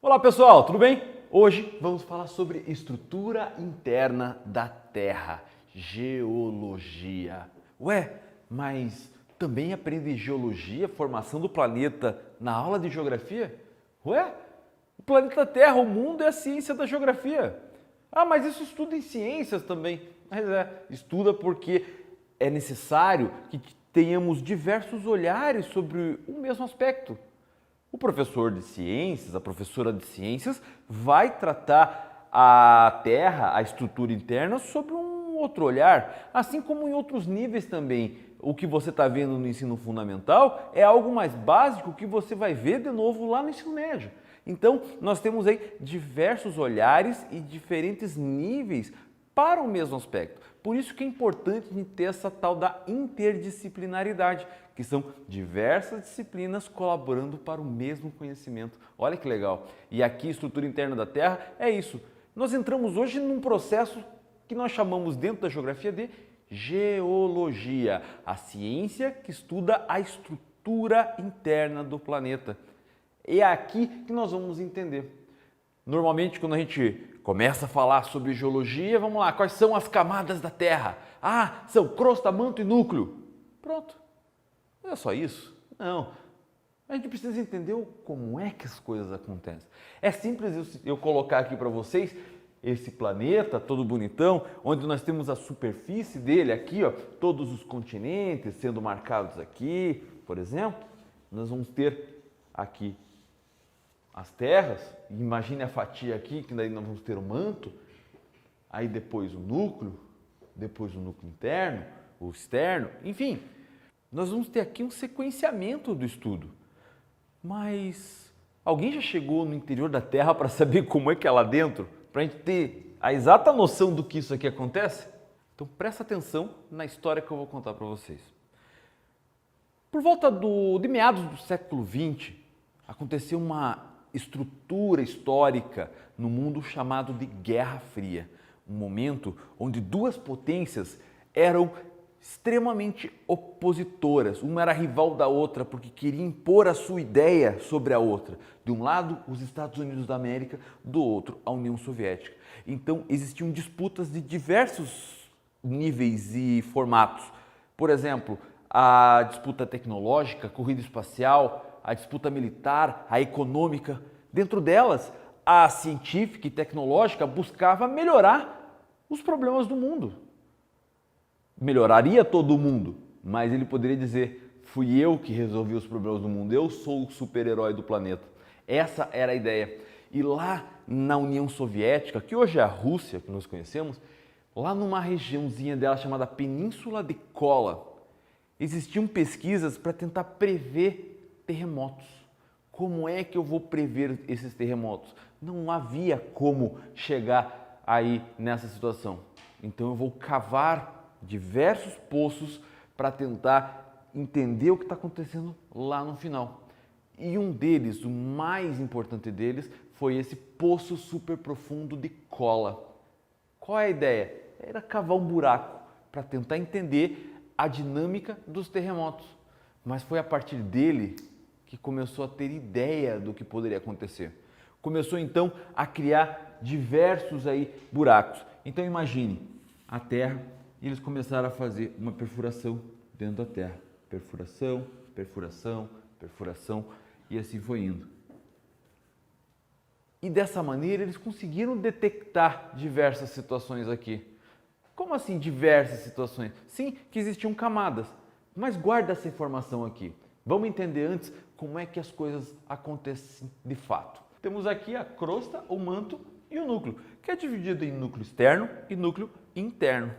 Olá pessoal, tudo bem? Hoje vamos falar sobre estrutura interna da Terra, geologia. Ué, mas também aprende geologia, formação do planeta na aula de geografia? Ué, o planeta Terra, o mundo é a ciência da geografia. Ah, mas isso estuda em ciências também. Mas estuda porque é necessário que tenhamos diversos olhares sobre o mesmo aspecto. O professor de ciências, a professora de ciências, vai tratar a Terra, a estrutura interna, sob um outro olhar, assim como em outros níveis também. O que você está vendo no ensino fundamental é algo mais básico que você vai ver de novo lá no ensino médio. Então, nós temos aí diversos olhares e diferentes níveis para o mesmo aspecto. Por isso que é importante a gente ter essa tal da interdisciplinaridade, que são diversas disciplinas colaborando para o mesmo conhecimento. Olha que legal! E aqui, estrutura interna da Terra, é isso. Nós entramos hoje num processo que nós chamamos dentro da geografia de geologia, a ciência que estuda a estrutura interna do planeta. É aqui que nós vamos entender. Normalmente, quando a gente começa a falar sobre geologia, vamos lá, quais são as camadas da Terra? Ah, são crosta, manto e núcleo. Pronto. Não é só isso? Não. A gente precisa entender como é que as coisas acontecem. É simples eu colocar aqui para vocês esse planeta todo bonitão, onde nós temos a superfície dele aqui, ó, todos os continentes sendo marcados aqui, por exemplo. Nós vamos ter aqui as terras, imagine a fatia aqui, que daí nós vamos ter o manto, aí depois o núcleo interno, o externo, enfim, nós vamos ter aqui um sequenciamento do estudo. Mas alguém já chegou no interior da Terra para saber como é que é lá dentro? Para a gente ter a exata noção do que isso aqui acontece? Então presta atenção na história que eu vou contar para vocês. Por volta de meados do século XX, aconteceu uma estrutura histórica no mundo chamado de Guerra Fria, um momento onde duas potências eram extremamente opositoras, uma era rival da outra porque queria impor a sua ideia sobre a outra. De um lado, os Estados Unidos da América, do outro, a União Soviética. Então, existiam disputas de diversos níveis e formatos. Por exemplo, a disputa tecnológica, a corrida espacial, a disputa militar, a econômica. Dentro delas, a científica e tecnológica buscava melhorar os problemas do mundo. Melhoraria todo mundo, mas ele poderia dizer: fui eu que resolvi os problemas do mundo, eu sou o super-herói do planeta. Essa era a ideia. E lá na União Soviética, que hoje é a Rússia, que nós conhecemos, lá numa regiãozinha dela chamada Península de Kola, existiam pesquisas para tentar prever terremotos. Como é que eu vou prever esses terremotos? Não havia como chegar aí nessa situação. Então eu vou cavar diversos poços para tentar entender o que está acontecendo lá no final. E um deles, o mais importante deles, foi esse poço super profundo de Kola. Qual é a ideia? Era cavar um buraco para tentar entender a dinâmica dos terremotos. Mas foi a partir dele que começou a ter ideia do que poderia acontecer. Começou então a criar diversos aí buracos. Então imagine a Terra e eles começaram a fazer uma perfuração dentro da Terra. Perfuração, perfuração, perfuração e assim foi indo. E dessa maneira eles conseguiram detectar diversas situações aqui. Como assim diversas situações? Sim, que existiam camadas. Mas guarda essa informação aqui. Vamos entender antes como é que as coisas acontecem de fato. Temos aqui a crosta, o manto e o núcleo, que é dividido em núcleo externo e núcleo interno.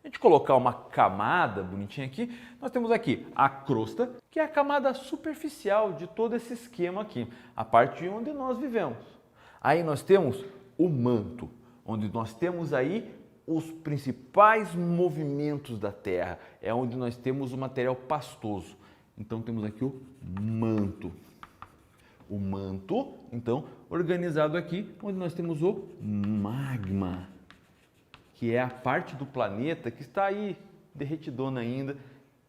A gente colocar uma camada bonitinha aqui, nós temos aqui a crosta, que é a camada superficial de todo esse esquema aqui, a parte onde nós vivemos. Aí nós temos o manto, onde nós temos aí os principais movimentos da Terra, é onde nós temos o material pastoso. Então temos aqui o manto. O manto, então, organizado aqui, onde nós temos o magma, que é a parte do planeta que está aí derretidona ainda,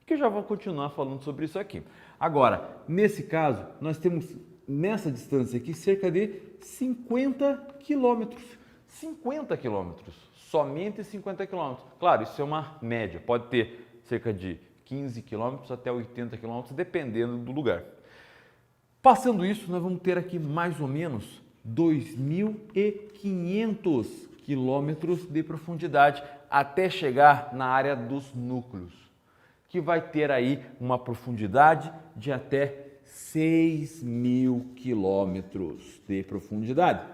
que eu já vou continuar falando sobre isso aqui. Agora, nesse caso, nós temos nessa distância aqui, cerca de 50 quilômetros. 50 quilômetros, somente 50 quilômetros. Claro, isso é uma média, pode ter cerca de 15 quilômetros até 80 quilômetros, dependendo do lugar. Passando isso, nós vamos ter aqui mais ou menos 2.500 quilômetros de profundidade até chegar na área dos núcleos, que vai ter aí uma profundidade de até 6.000 quilômetros de profundidade.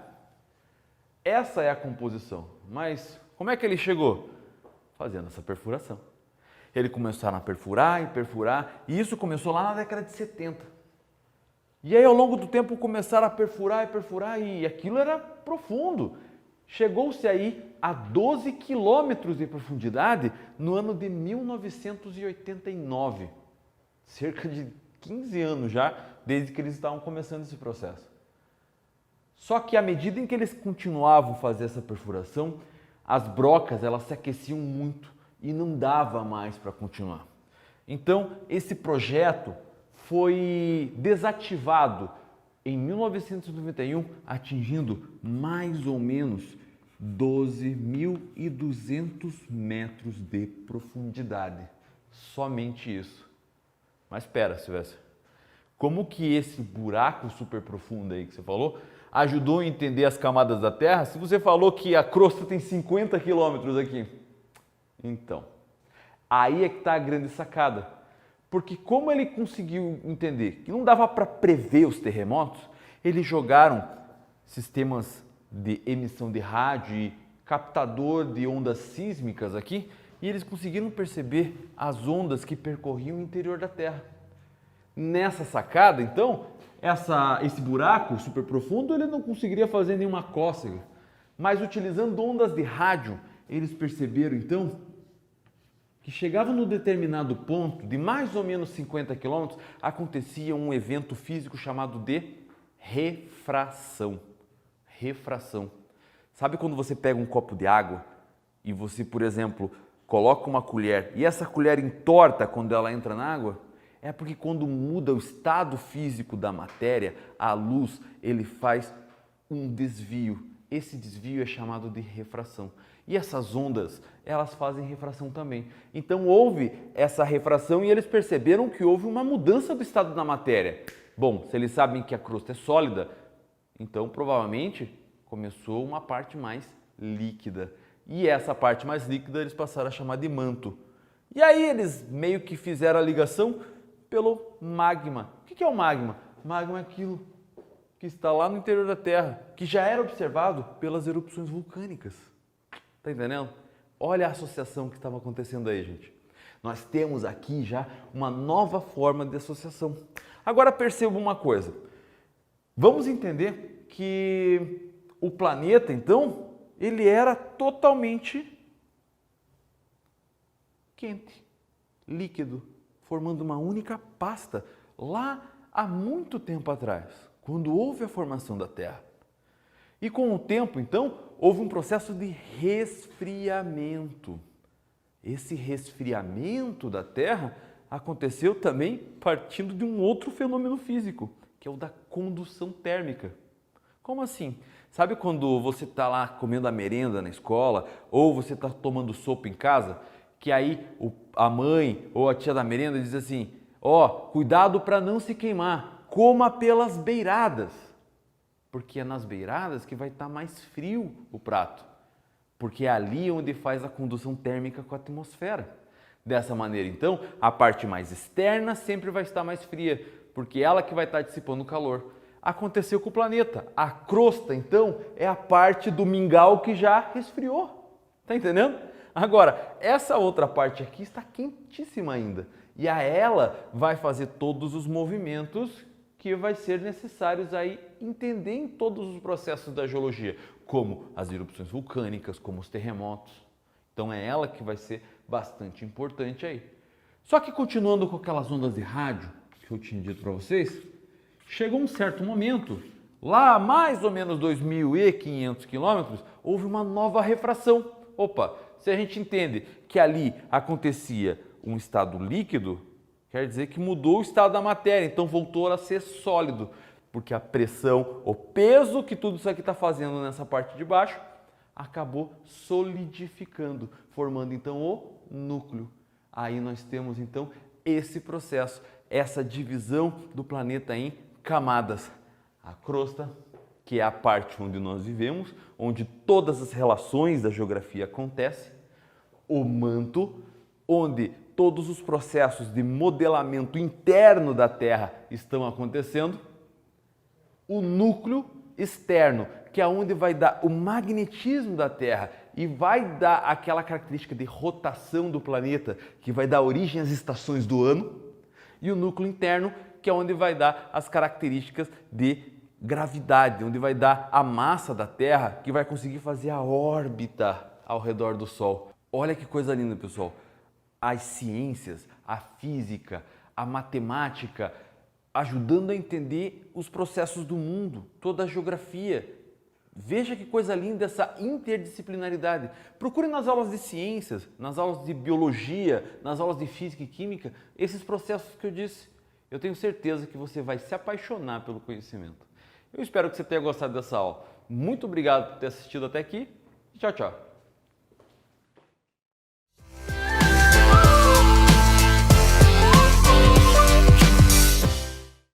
Essa é a composição, mas como é que ele chegou? Fazendo essa perfuração. Eles começaram a perfurar e perfurar, e isso começou lá na década de 70. E aí, ao longo do tempo, começaram a perfurar e perfurar, e aquilo era profundo. Chegou-se aí a 12 quilômetros de profundidade no ano de 1989. Cerca de 15 anos já, desde que eles estavam começando esse processo. Só que à medida em que eles continuavam a fazer essa perfuração, as brocas elas se aqueciam muito e não dava mais para continuar. Então, esse projeto foi desativado em 1991, atingindo mais ou menos 12.200 metros de profundidade. Somente isso. Mas espera, Silvestre, como que esse buraco super profundo aí que você falou ajudou a entender as camadas da Terra? Se você falou que a crosta tem 50 quilômetros aqui. Então, aí é que está a grande sacada. Porque como ele conseguiu entender que não dava para prever os terremotos, eles jogaram sistemas de emissão de rádio e captador de ondas sísmicas aqui, e eles conseguiram perceber as ondas que percorriam o interior da Terra. Nessa sacada, então, esse buraco super profundo, ele não conseguiria fazer nenhuma cócega, mas utilizando ondas de rádio, eles perceberam então que chegava num determinado ponto, de mais ou menos 50 quilômetros, acontecia um evento físico chamado de refração. Refração. Sabe quando você pega um copo de água e você, por exemplo, coloca uma colher e essa colher entorta quando ela entra na água? É porque quando muda o estado físico da matéria, a luz, ele faz um desvio. Esse desvio é chamado de refração. E essas ondas, elas fazem refração também. Então houve essa refração e eles perceberam que houve uma mudança do estado da matéria. Bom, se eles sabem que a crosta é sólida, então provavelmente começou uma parte mais líquida. E essa parte mais líquida eles passaram a chamar de manto. E aí eles meio que fizeram a ligação pelo magma. O que é o magma? Magma é aquilo que está lá no interior da Terra, que já era observado pelas erupções vulcânicas. Tá entendendo? Olha a associação que estava acontecendo aí, gente. Nós temos aqui já uma nova forma de associação. Agora perceba uma coisa. Vamos entender que o planeta, então, ele era totalmente quente, líquido, formando uma única pasta lá há muito tempo atrás, quando houve a formação da Terra. E com o tempo, então, houve um processo de resfriamento. Esse resfriamento da Terra aconteceu também partindo de um outro fenômeno físico, que é o da condução térmica. Como assim? Sabe quando você está lá comendo a merenda na escola ou você está tomando sopa em casa, que aí a mãe ou a tia da merenda diz assim, cuidado para não se queimar, coma pelas beiradas. Porque é nas beiradas que vai estar mais frio o prato, porque é ali onde faz a condução térmica com a atmosfera. Dessa maneira, então, a parte mais externa sempre vai estar mais fria, porque é ela que vai estar dissipando o calor. Aconteceu com o planeta. A crosta, então, é a parte do mingau que já resfriou. Tá entendendo? Agora, essa outra parte aqui está quentíssima ainda, e a ela vai fazer todos os movimentos que vai ser necessários aí entender em todos os processos da geologia, como as erupções vulcânicas, como os terremotos. Então é ela que vai ser bastante importante aí. Só que continuando com aquelas ondas de rádio que eu tinha dito para vocês, chegou um certo momento, lá a mais ou menos 2.500 quilômetros, houve uma nova refração. Opa, se a gente entende que ali acontecia um estado líquido, quer dizer que mudou o estado da matéria, então voltou a ser sólido. porque a pressão, o peso que tudo isso aqui está fazendo nessa parte de baixo, acabou solidificando, formando então o núcleo. Aí nós temos então esse processo, essa divisão do planeta em camadas. A crosta, que é a parte onde nós vivemos, onde todas as relações da geografia acontecem. O manto, onde todos os processos de modelamento interno da Terra estão acontecendo. O núcleo externo, que é onde vai dar o magnetismo da Terra e vai dar aquela característica de rotação do planeta, que vai dar origem às estações do ano. E o núcleo interno, que é onde vai dar as características de gravidade, onde vai dar a massa da Terra, que vai conseguir fazer a órbita ao redor do Sol. Olha que coisa linda, pessoal. As ciências, a física, a matemática, ajudando a entender os processos do mundo, toda a geografia. Veja que coisa linda essa interdisciplinaridade. Procure nas aulas de ciências, nas aulas de biologia, nas aulas de física e química, esses processos que eu disse. Eu tenho certeza que você vai se apaixonar pelo conhecimento. Eu espero que você tenha gostado dessa aula. Muito obrigado por ter assistido até aqui e tchau, tchau.